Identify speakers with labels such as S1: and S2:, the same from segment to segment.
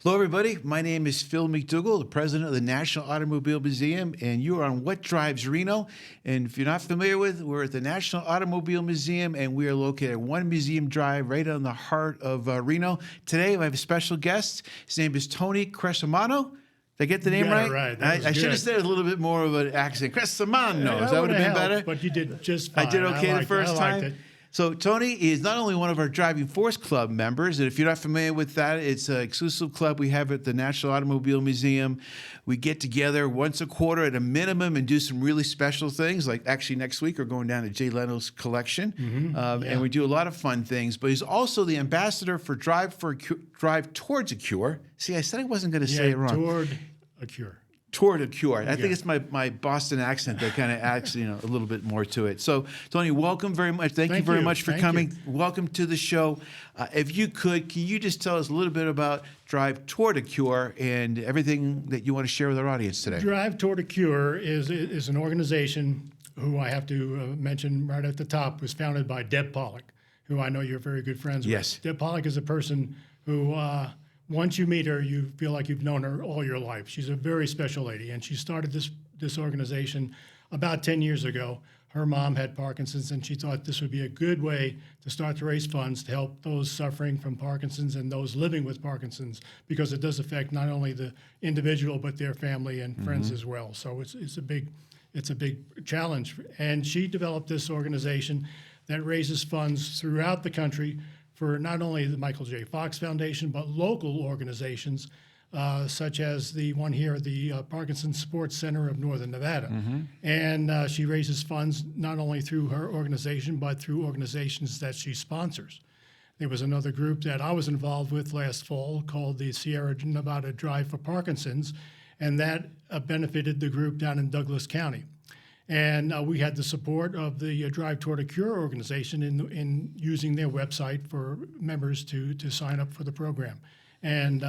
S1: Hello, everybody. My name is Phil MacDougall, the president of the National Automobile Museum, and you are on What Drives Reno. And if you're not familiar with, we're at the National Automobile Museum, and we are located at One Museum Drive, right on the heart of Reno. Today, I have a special guest. His name is Tony Crescimanno. Did I get the name right?
S2: Right.
S1: I should have said it a little bit more of an accent. Crescimanno. That would have been better.
S2: But you did just fine.
S1: I did okay the first time.
S2: Liked it.
S1: So Tony is not only one of our Driving Force Club members, and if you're not familiar with that, it's an exclusive club we have at the National Automobile Museum. We get together once a quarter at a minimum and do some really special things. Like actually next week we're going down to Jay Leno's collection, and we do a lot of fun things. But he's also the ambassador for Drive Towards a Cure. See, I said I wasn't going to say it wrong.
S2: Toward a Cure.
S1: Toward a Cure. I think it's my Boston accent that kind of adds, a little bit more to it. So, Tony, welcome very much. Thank you very much for coming. Welcome to the show. If you could, can you just tell us a little bit about Drive Toward a Cure and everything that you want to share with our audience today?
S2: Drive Toward a Cure is an organization who I have to mention right at the top was founded by Deb Pollock, who I know you're very good friends
S1: Yes.
S2: with. Deb Pollock is a person who once you meet her, you feel like you've known her all your life. She's a very special lady, and she started this organization about 10 years ago. Her mom had Parkinson's, and she thought this would be a good way to start to raise funds to help those suffering from Parkinson's and those living with Parkinson's, because it does affect not only the individual but their family and friends as well. So it's a big challenge. And she developed this organization that raises funds throughout the country for not only the Michael J. Fox Foundation, but local organizations, such as the one here, the Parkinson Support Center of Northern Nevada. And she raises funds not only through her organization, but through organizations that she sponsors. There was another group that I was involved with last fall called the Sierra Nevada Drive for Parkinson's, and that benefited the group down in Douglas County. And we had the support of the Drive Toward a Cure organization in using their website for members to sign up for the program. And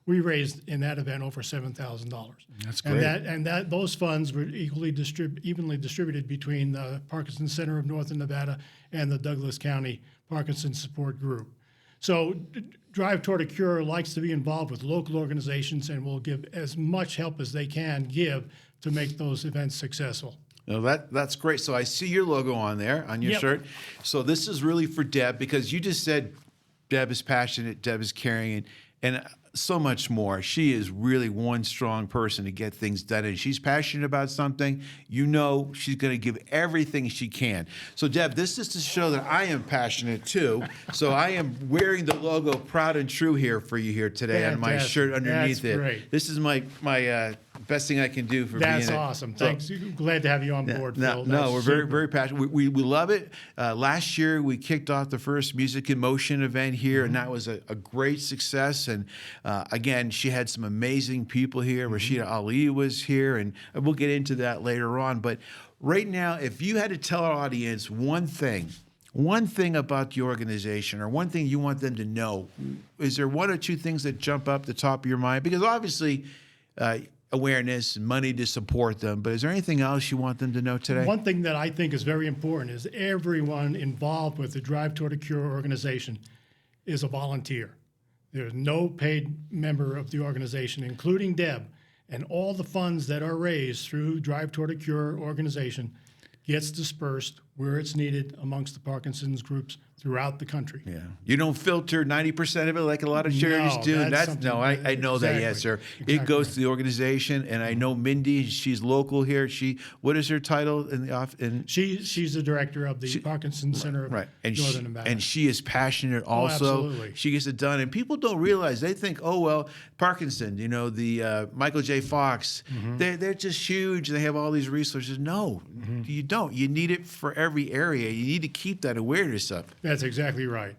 S2: we raised in that event over $7,000.
S1: That's great.
S2: And those funds were evenly distributed between the Parkinson Center of Northern Nevada and the Douglas County Parkinson Support Group. So Drive Toward a Cure likes to be involved with local organizations and will give as much help as they can give to make those events successful.
S1: No, that's great. So I see your logo on there, on your shirt. So this is really for Deb, because you just said Deb is passionate, Deb is caring, and so much more. She is really one strong person to get things done, and she's passionate about something. She's going to give everything she can. So, Deb, this is to show that I am passionate too. So I am wearing the logo proud and true here for you here today on my shirt underneath it.
S2: Great.
S1: This is my best thing I can do for
S2: That's
S1: being
S2: awesome. Thanks. Glad to have you on board, Phil.
S1: No, we're very, very passionate. We love it. Last year, we kicked off the first Music in Motion event here, and that was a great success. And again, she had some amazing people here. Rashida Ali was here, and we'll get into that later on. But right now, if you had to tell our audience one thing about the organization, or one thing you want them to know, is there one or two things that jump up the top of your mind? Because obviously, awareness and money to support them, but is there anything else you want them to know today?
S2: One thing that I think is very important is everyone involved with the Drive Toward a Cure organization is a volunteer. There's no paid member of the organization, including Deb, and all the funds that are raised through Drive Toward a Cure organization gets dispersed where it's needed amongst the Parkinson's groups throughout the country.
S1: Yeah. You don't filter 90% of it like a lot of charities do. I know that, yes, sir.
S2: Exactly.
S1: It goes to the organization, and I know Mindy, she's local here. What is her title in the office?
S2: She's the director of the Parkinson Center of Northern Nevada.
S1: And she is passionate also.
S2: Absolutely.
S1: She gets it done. And people don't realize, they think, oh, well, Parkinson, the Michael J. Fox, they're just huge. They have all these resources. No, you don't. You need it for every area. You need to keep that awareness up.
S2: That's exactly right.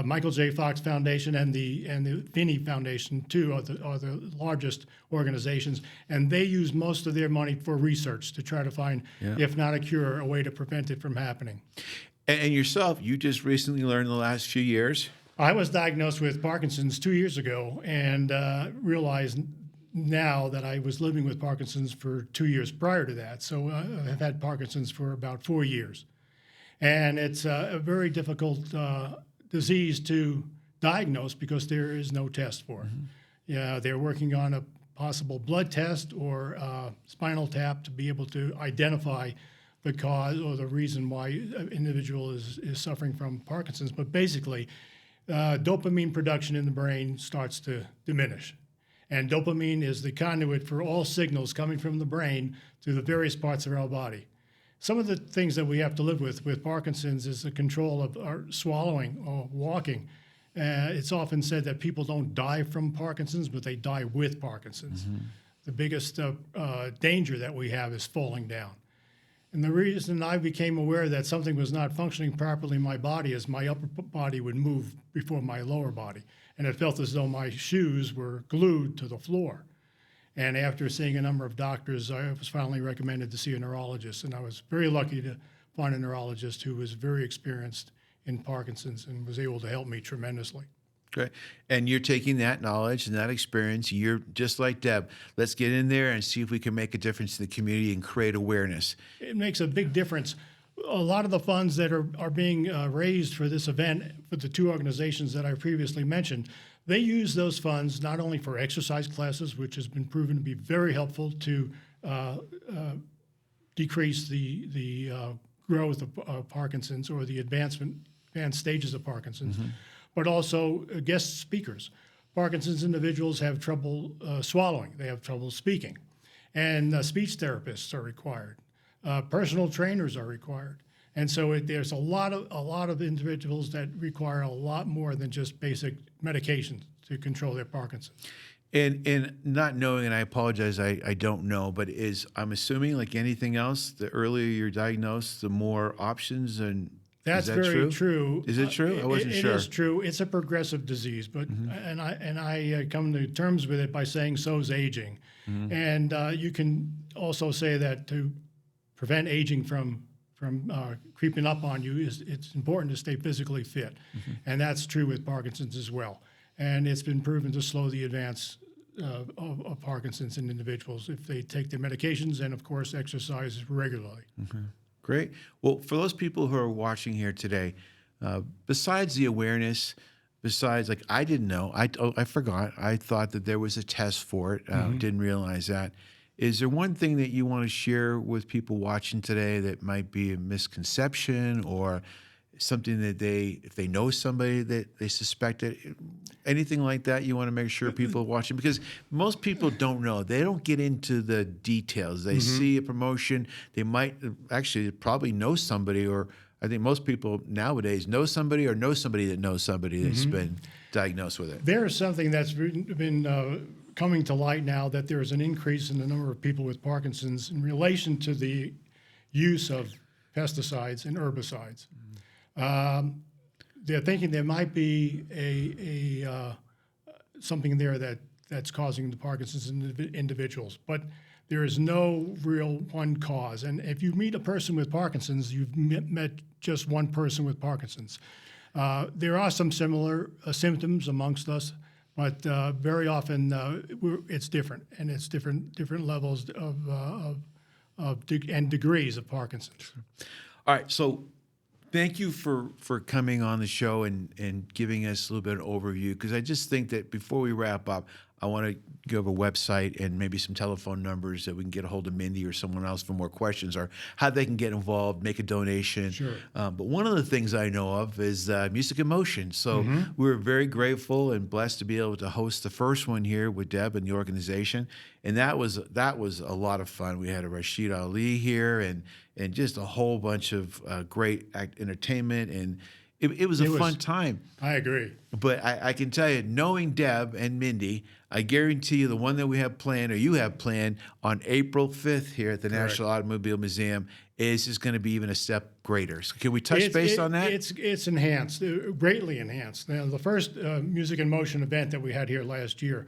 S2: Michael J. Fox Foundation and the Finney Foundation too are the largest organizations, and they use most of their money for research to try to find, if not a cure, a way to prevent it from happening.
S1: And yourself, you just recently learned in the last few years.
S2: I was diagnosed with Parkinson's 2 years ago, and realized now that I was living with Parkinson's for 2 years prior to that. So I've had Parkinson's for about 4 years. And it's a very difficult disease to diagnose because there is no test for it. Yeah, they're working on a possible blood test or spinal tap to be able to identify the cause or the reason why an individual is suffering from Parkinson's. But basically, dopamine production in the brain starts to diminish. And dopamine is the conduit for all signals coming from the brain to the various parts of our body. Some of the things that we have to live with Parkinson's is the control of our swallowing or walking. It's often said that people don't die from Parkinson's, but they die with Parkinson's. The biggest danger that we have is falling down. And the reason I became aware that something was not functioning properly in my body is my upper body would move before my lower body. And it felt as though my shoes were glued to the floor. And after seeing a number of doctors, I was finally recommended to see a neurologist. And I was very lucky to find a neurologist who was very experienced in Parkinson's and was able to help me tremendously.
S1: Great. And you're taking that knowledge and that experience. You're just like Deb. Let's get in there and see if we can make a difference in the community and create awareness.
S2: It makes a big difference. A lot of the funds that are being raised for this event, for the two organizations that I previously mentioned, they use those funds not only for exercise classes, which has been proven to be very helpful to decrease the growth of Parkinson's or the advanced stages of Parkinson's, but also guest speakers. Parkinson's individuals have trouble swallowing. They have trouble speaking. And speech therapists are required. Personal trainers are required. And so there's a lot of individuals that require a lot more than just basic medications to control their Parkinson's.
S1: And not knowing, and I apologize, I don't know, but I'm assuming like anything else, the earlier you're diagnosed, the more options and
S2: That's
S1: is that
S2: very true.
S1: Is it true? I wasn't sure.
S2: It is true. It's a progressive disease, but and I come to terms with it by saying so's aging, and you can also say that to prevent aging from creeping up on you it's important to stay physically fit, and that's true with Parkinson's as well. And it's been proven to slow the advance of Parkinson's in individuals if they take their medications and, of course, exercise regularly.
S1: Great. Well, for those people who are watching here today, besides the awareness, besides like I didn't know, I forgot. I thought that there was a test for it. Didn't realize that. Is there one thing that you want to share with people watching today that might be a misconception or something that if they know somebody that they suspected, anything like that you want to make sure people are watching? Because most people don't know. They don't get into the details. They see a promotion. They might actually probably know somebody, or I think most people nowadays know somebody or know somebody that knows somebody that's been diagnosed with it.
S2: There is something that's been coming to light now, that there is an increase in the number of people with Parkinson's in relation to the use of pesticides and herbicides. They're thinking there might be something there that's causing the Parkinson's in individuals, but there is no real one cause. And if you meet a person with Parkinson's, you've met just one person with Parkinson's. There are some similar symptoms amongst us, but very often it's different, and it's different levels and degrees of Parkinson's.
S1: All right, so thank you for coming on the show and giving us a little bit of overview, because I just think that before we wrap up, I want to give a website and maybe some telephone numbers that we can get a hold of Mindy or someone else for more questions, or how they can get involved, make a donation.
S2: Sure.
S1: But one of the things I know of is Music in Motion. So we're very grateful and blessed to be able to host the first one here with Deb and the organization. And that was a lot of fun. We had a Rashid Ali here and just a whole bunch of great entertainment, and it was a fun time.
S2: I agree.
S1: But I can tell you, knowing Deb and Mindy, I guarantee you the one that we have planned, or you have planned, on April 5th here at the National Automobile Museum is just going to be even a step greater. So can we touch base on that?
S2: It's enhanced, greatly enhanced. Now, the first Music in Motion event that we had here last year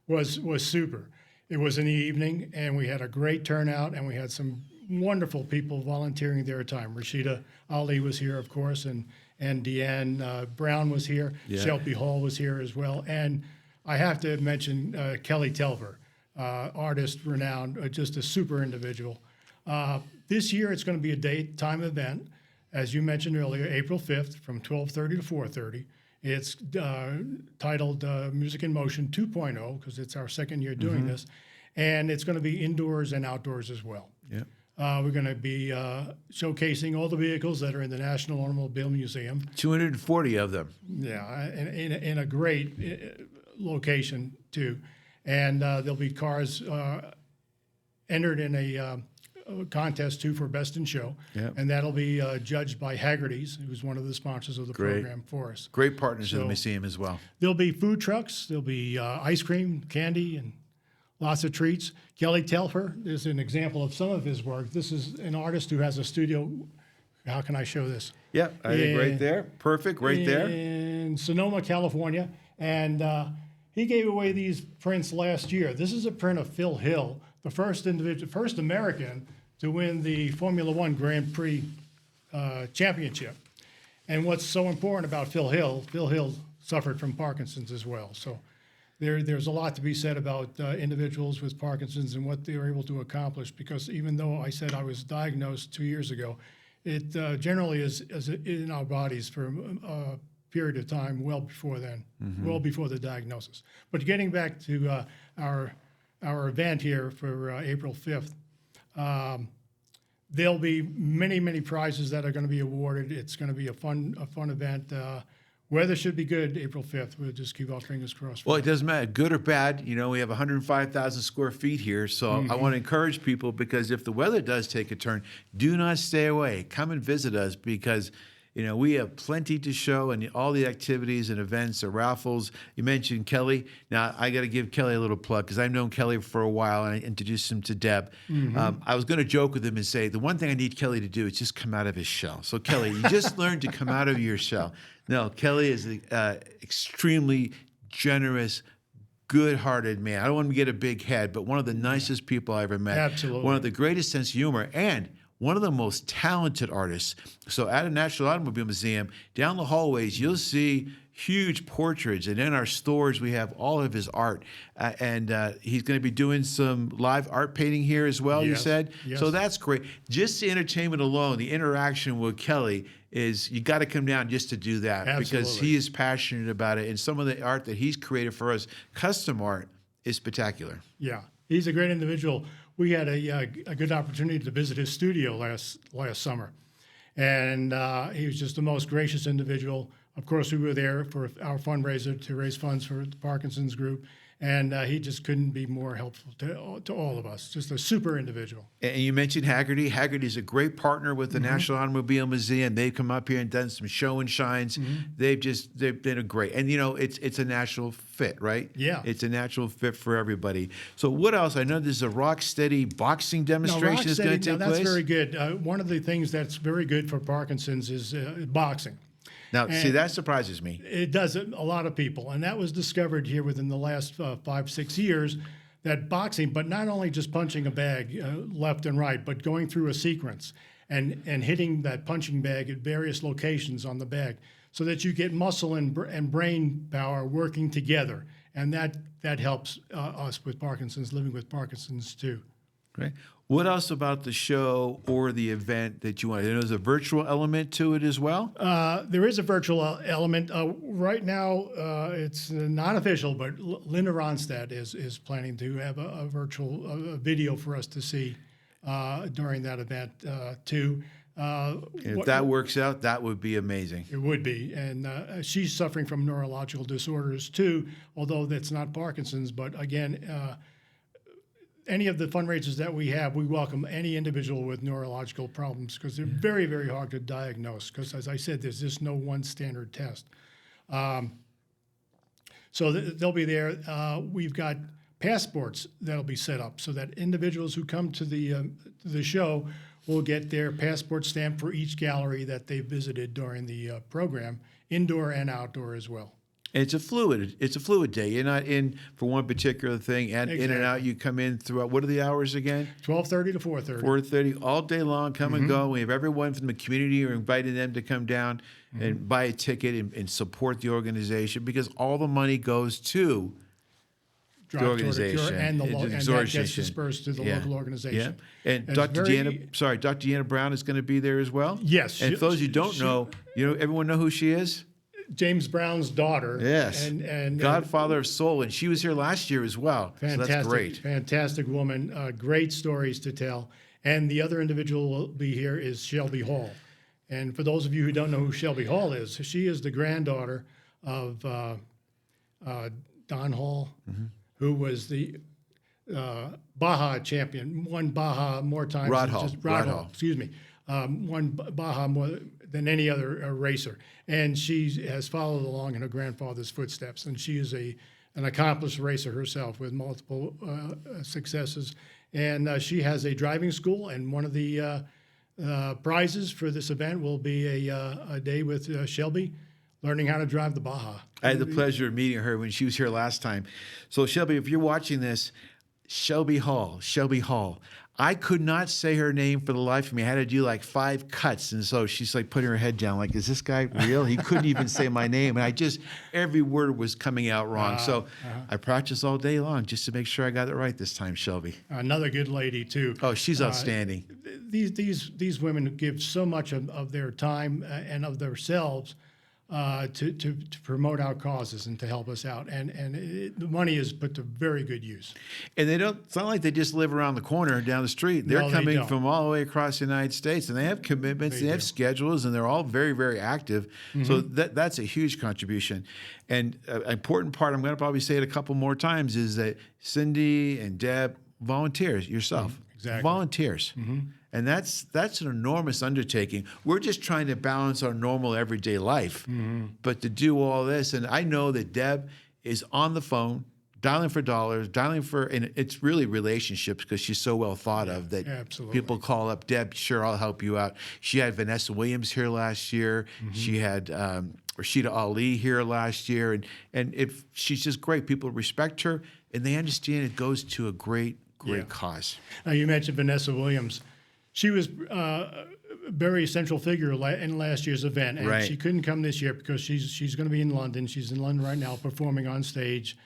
S2: was super. It was in the evening, and we had a great turnout, and we had some wonderful people volunteering their time. Rashida Ali was here, of course, and Deanne Brown was here.
S1: Yeah.
S2: Shelby Hall was here as well. And I have to mention Kelly Telver, artist renowned, just a super individual. This year it's going to be a daytime event, as you mentioned earlier, April 5th from 12:30 to 4:30. It's titled Music in Motion 2.0 because it's our second year doing this, and it's going to be indoors and outdoors as well.
S1: Yeah.
S2: We're going to be showcasing all the vehicles that are in the National Automobile Museum.
S1: 240 of them.
S2: Yeah, in a great location too, and there'll be cars entered in a contest too for Best in Show, and that'll be judged by Hagerty's, who's one of the sponsors of the program for us.
S1: Great partners in the museum as well.
S2: There'll be food trucks, there'll be ice cream, candy, and lots of treats. Kelly Telfer is an example of some of his work. This is an artist who has a studio. How can I show this?
S1: Yeah, I think right there. Perfect, right there.
S2: In Sonoma, California. And he gave away these prints last year. This is a print of Phil Hill, the first American to win the Formula One Grand Prix championship. And what's so important about Phil Hill suffered from Parkinson's as well. So there's a lot to be said about individuals with Parkinson's and what they were able to accomplish, because even though I said I was diagnosed 2 years ago, it generally is in our bodies for a period of time well before then, well before the diagnosis. But getting back to our event here for April 5th, there'll be many prizes that are going to be awarded. It's going to be a fun event. Weather should be good April 5th. We'll just keep our fingers crossed.
S1: Well, it doesn't matter, good or bad. You know, we have 105,000 square feet here. So I want to encourage people, because if the weather does take a turn, do not stay away. Come and visit us, because, you know, we have plenty to show, and all the activities and events, the raffles. You mentioned Kelly. Now, I got to give Kelly a little plug, because I've known Kelly for a while, and I introduced him to Deb. I was going to joke with him and say, the one thing I need Kelly to do is just come out of his shell. So, Kelly, you just learned to come out of your shell. No, Kelly is an extremely generous, good-hearted man. I don't want to get a big head, but one of the nicest people I ever met.
S2: Absolutely.
S1: One of the greatest sense of humor, and one of the most talented artists. So at a National Automobile Museum, down the hallways, you'll see huge portraits. And in our stores, we have all of his art. And he's going to be doing some live art painting here as well, you said?
S2: Yes.
S1: So that's great. Just the entertainment alone, the interaction with Kelly, is you got to come down just to do that.
S2: Absolutely.
S1: Because he is passionate about it. And some of the art that he's created for us, custom art, is spectacular.
S2: Yeah, he's a great individual. We had a good opportunity to visit his studio last summer, and he was just the most gracious individual. Of course, we were there for our fundraiser to raise funds for the Parkinson's group, and he just couldn't be more helpful to all of us. Just a super individual.
S1: And you mentioned Hagerty. Hagerty is a great partner with the National Automobile Museum. They've come up here and done some show and shines. They've been a great, and you know, it's a natural fit, right?
S2: Yeah.
S1: It's a natural fit for everybody. So what else? I know there's a Rocksteady boxing demonstration that's going to take place.
S2: That's very good. One of the things that's very good for Parkinson's is boxing.
S1: Now, see, that surprises me.
S2: It does a lot of people, and that was discovered here within the last 5-6 years, that boxing, but not only just punching a bag left and right, but going through a sequence and hitting that punching bag at various locations on the bag, so that you get muscle and brain power working together, and that helps us with Parkinson's, living with Parkinson's too.
S1: Great. What else about the show or the event that you want? There's a virtual element to it as well?
S2: There is a virtual element. Right now, it's not official, but Linda Ronstadt is planning to have a virtual video for us to see during that event too.
S1: If that works out, that would be amazing.
S2: It would be. And she's suffering from neurological disorders too, although that's not Parkinson's. But again, any of the fundraisers that we have, we welcome any individual with neurological problems, because they're very, very hard to diagnose, because, as I said, there's just no one standard test. So they'll be there. We've got passports that'll be set up so that individuals who come to the show will get their passport stamp for each gallery that they visited during the program, indoor and outdoor as well.
S1: It's a fluid day. You're not in for one particular thing, and in and out. You come in throughout. What are the hours again?
S2: 12:30 to 4:30.
S1: 4:30 all day long. Come and go. We have everyone from the community. We're inviting them to come down and buy a ticket and support the organization, because all the money goes to the organization,
S2: and that gets dispersed to the local organization.
S1: Yeah. And Dr. Deanna Brown is going to be there as well.
S2: Yes.
S1: And for those who don't know, everyone know who she is?
S2: James Brown's daughter.
S1: Yes.
S2: And
S1: Godfather of Soul. And she was here last year as well.
S2: fantastic,
S1: So that's great.
S2: fantastic woman. Great stories to tell. And the other individual who will be here is Shelby Hall. And for those of you who don't know who Shelby Hall is, she is the granddaughter of Don Hall, who was the Baja champion, won Baja more times.
S1: Rod
S2: than
S1: Hall.
S2: just-
S1: Rod Hall.
S2: Excuse me. Won Baja more than any other racer. And she has followed along in her grandfather's footsteps. And she is an accomplished racer herself with multiple successes. And she has a driving school, and one of the prizes for this event will be a day with Shelby learning how to drive the Baja.
S1: I had the pleasure of meeting her when she was here last time. So, Shelby, if you're watching this, Shelby Hall. I could not say her name for the life of me. I had to do like 5 cuts. And so she's like putting her head down, like, is this guy real? He couldn't even say my name. And every word was coming out wrong. So I practiced all day long just to make sure I got it right this time, Shelby.
S2: Another good lady, too.
S1: Oh, she's outstanding.
S2: These women give so much of their time and of themselves to promote our causes and to help us out. And the money is put to very good use.
S1: And it's not like they just live around the corner down the street. They're
S2: No, they
S1: coming
S2: don't.
S1: from all the way across the United States, and they have commitments, they have schedules, and they're all very, very active. So that's a huge contribution. And an important part, I'm going to probably say it a couple more times, is that Cindy and Deb volunteers yourself.
S2: Exactly.
S1: Volunteers. And that's an enormous undertaking. We're just trying to balance our normal everyday life. But to do all this, and I know that Deb is on the phone, dialing for dollars, and it's really relationships because she's so well thought of that
S2: absolutely.
S1: people call up, Deb, sure, I'll help you out. She had Vanessa Williams here last year. She had Rashida Ali here last year. And if she's just great. People respect her, and they understand it goes to a great cause.
S2: Now, you mentioned Vanessa Williams. She was a very central figure in last year's event, and she couldn't come this year because she's going to be in London. She's in London right now performing on stage,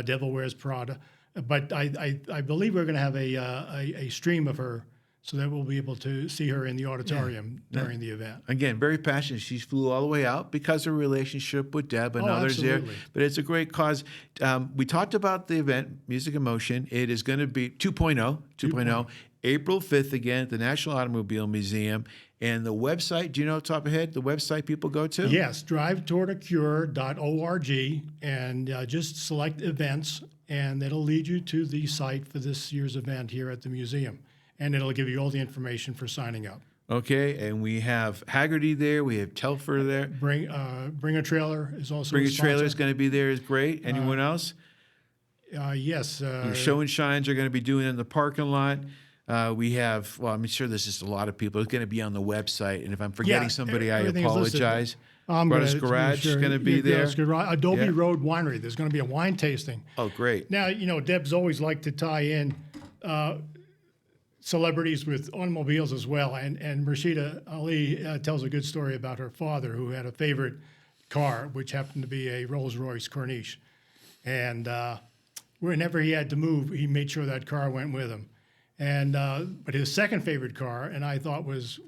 S2: Devil Wears Prada. But I believe we're going to have a stream of her so that we'll be able to see her in the auditorium during the event.
S1: Again, very passionate. She flew all the way out because of her relationship with Deb and others
S2: absolutely.
S1: there. But it's a great cause. We talked about the event, Music in Motion. It is going to be 2.0, April 5th again at the National Automobile Museum. And the website, do you know off the top of your head, the website people go to?
S2: Yes, drivetowardacure.org, and just select events, and it'll lead you to the site for this year's event here at the museum. And it'll give you all the information for signing up.
S1: Okay, and we have Hagerty there. We have Telfer there.
S2: Bring a Trailer is also
S1: Bring
S2: a
S1: a Trailer is
S2: sponsor.
S1: going to be there. Is great. Anyone else?
S2: Yes.
S1: Show and Shines are going to be doing it in the parking lot. We have, I'm sure there's just a lot of people. It's going to be on the website. And if I'm forgetting somebody, I
S2: everything's listed.
S1: apologize.
S2: I'm
S1: Brothers
S2: gonna
S1: Garage is
S2: sure.
S1: going to be there.
S2: Adobe Road Winery. There's going to be a wine tasting.
S1: Oh, great.
S2: Now, Deb's always liked to tie in celebrities with automobiles as well. And Rashida Ali tells a good story about her father, who had a favorite car, which happened to be a Rolls-Royce Corniche. And whenever he had to move, he made sure that car went with him. And but his second favorite car, and I thought was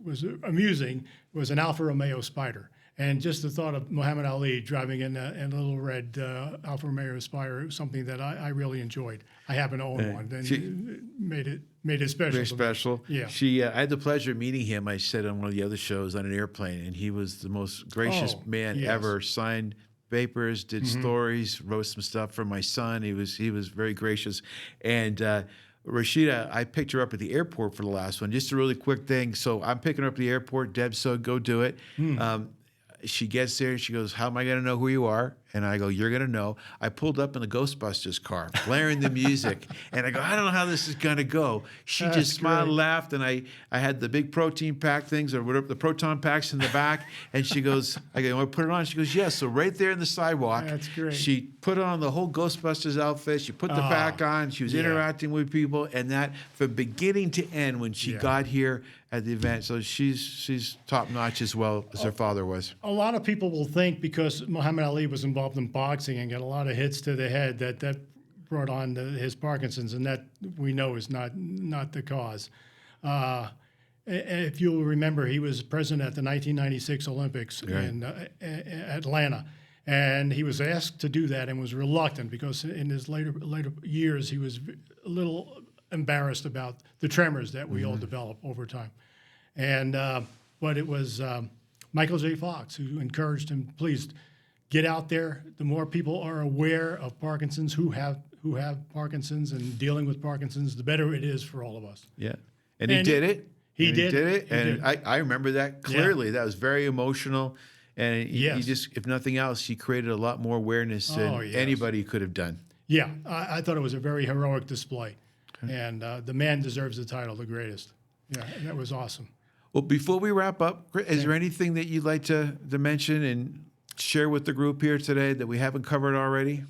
S2: amusing, was an Alfa Romeo Spider. And just the thought of Muhammad Ali driving in a little red Alfa Romeo Spider was something that I really enjoyed. I happen to own one, and it made it special.
S1: Very
S2: to me.
S1: special.
S2: Yeah.
S1: I had the pleasure of meeting him. I said on one of the other shows on an airplane, and he was the most gracious man ever. Signed papers, did stories, wrote some stuff for my son. He was very gracious. And Rashida, I picked her up at the airport for the last one. Just a really quick thing. So I'm picking her up at the airport. Deb said, go do it. She gets there and she goes, how am I going to know who you are? And I go, you're going to know. I pulled up in the Ghostbusters car, blaring the music. And I go, I don't know how this is going to go. She just smiled, laughed, and I had the big protein pack things, or whatever, the proton packs in the back. And she goes, I go, you want to put it on? She goes, yes. So right there in the sidewalk,
S2: That's great.
S1: she put on the whole Ghostbusters outfit. She put the pack on. She was interacting with people. And that from beginning to end when she got here at the event. So she's top notch as well as her father was.
S2: A lot of people will think because Muhammad Ali was involved in boxing and got a lot of hits to the head that brought on his Parkinson's, and that we know is not the cause. if you'll remember, he was present at the 1996 Olympics
S1: Right.
S2: in Atlanta. And he was asked to do that and was reluctant because in his later years, he was a little embarrassed about the tremors that we all develop over time. And but it was Michael J. Fox who encouraged him, please get out there. The more people are aware of Parkinson's, who have Parkinson's and dealing with Parkinson's, the better it is for all of us.
S1: Yeah. And he did it.
S2: He did it.
S1: And I remember that clearly. Yeah. That was very emotional. And he just, if nothing else, he created a lot more awareness than anybody could have done.
S2: Yeah. I thought it was a very heroic display. Okay. And the man deserves the title, the greatest. Yeah, that was awesome.
S1: Well, before we wrap up, is there anything that you'd like to mention and share with the group here today that we haven't covered already?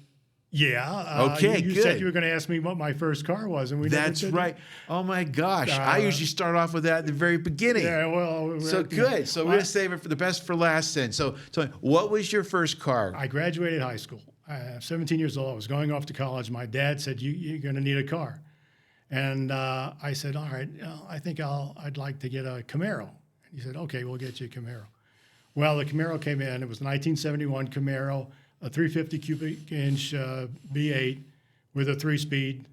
S2: Yeah.
S1: Okay,
S2: you
S1: good.
S2: said you were going to ask me what my first car was, and
S1: That's right. Oh my gosh! I usually start off with that at the very beginning.
S2: Yeah, well.
S1: So good. So we're going to save it for the best for last then. So tell me, what was your first car?
S2: I graduated high school. 17 years old. I was going off to college. My dad said, you're going to need a car. And I said, all right, I think I'd like to get a Camaro. And he said, okay, we'll get you a Camaro. Well, the Camaro came in. It was a 1971 Camaro, a 350 cubic inch V8 with a 3-speed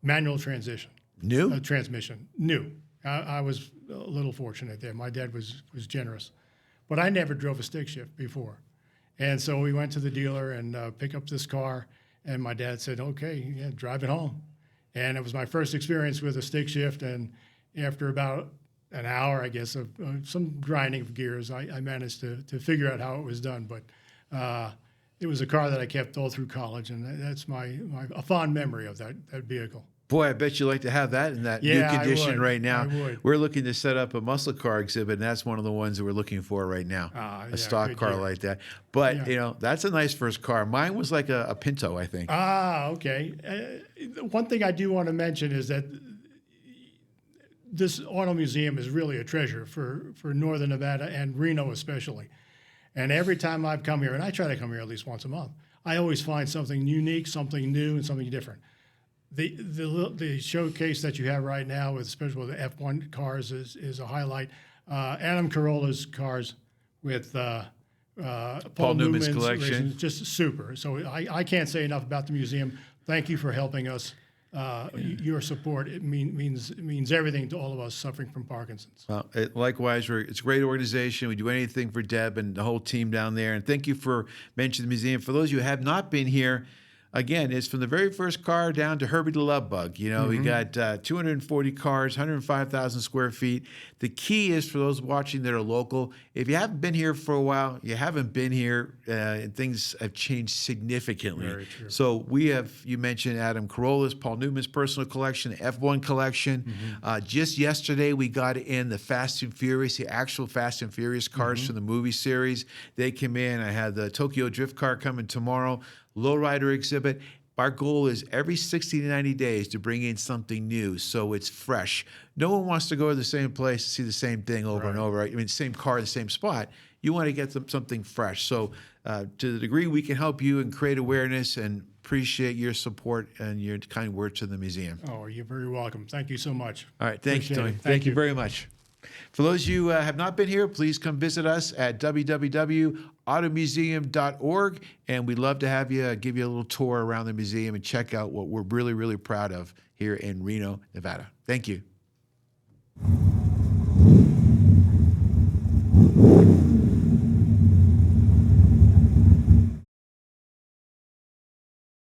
S2: manual transmission. Transmission. New. I was a little fortunate there. My dad was generous. But I never drove a stick shift before. And so we went to the dealer and picked up this car. And my dad said, okay, yeah, drive it home. And it was my first experience with a stick shift. And after about an hour, I guess, of some grinding of gears, I managed to figure out how it was done. But it was a car that I kept all through college, and that's a fond memory of that vehicle.
S1: Boy, I bet you like to have that in that new condition right now.
S2: I would.
S1: We're looking to set up a muscle car exhibit, and that's one of the ones that we're looking for right now, a stock car like that. But, you know, that's a nice first car. Mine was like a Pinto, I think.
S2: Okay. One thing I do want to mention is that this auto museum is really a treasure for Northern Nevada and Reno especially. And every time I've come here, and I try to come here at least once a month, I always find something unique, something new, and something different. The showcase that you have right now, especially with the F1 cars, is a highlight. Adam Carolla's cars with Paul Newman's collection, just super. So I can't say enough about the museum. Thank you for helping us. Your support means everything to all of us suffering from Parkinson's.
S1: Well, likewise, it's a great organization. We do anything for Deb and the whole team down there. And thank you for mentioning the museum. For those of you who have not been here, again, it's from the very first car down to Herbie the Love Bug. You know, we got 240 cars, 105,000 square feet. The key is for those watching that are local, if you haven't been here for a while, you haven't been here, and things have changed significantly.
S2: Very true.
S1: So we have, you mentioned Adam Carolla's, Paul Newman's personal collection, the F1 collection. Just yesterday, we got in the Fast and Furious, the actual Fast and Furious cars from the movie series. They came in. I had the Tokyo Drift car coming tomorrow. Lowrider exhibit. Our goal is every 60 to 90 days to bring in something new so it's fresh. No one wants to go to the same place to see the same thing over and over. I mean, same car, the same spot. You want to get something fresh. So to the degree we can help you and create awareness, and appreciate your support and your kind words to the museum.
S2: Oh, you're very welcome. Thank you so much.
S1: All right. Thank you, Tony. Thank you very much. For those of you who have not been here, please come visit us at www.automuseum.org, and we'd love to have you give you a little tour around the museum and check out what we're really, really proud of here in Reno, Nevada. Thank you.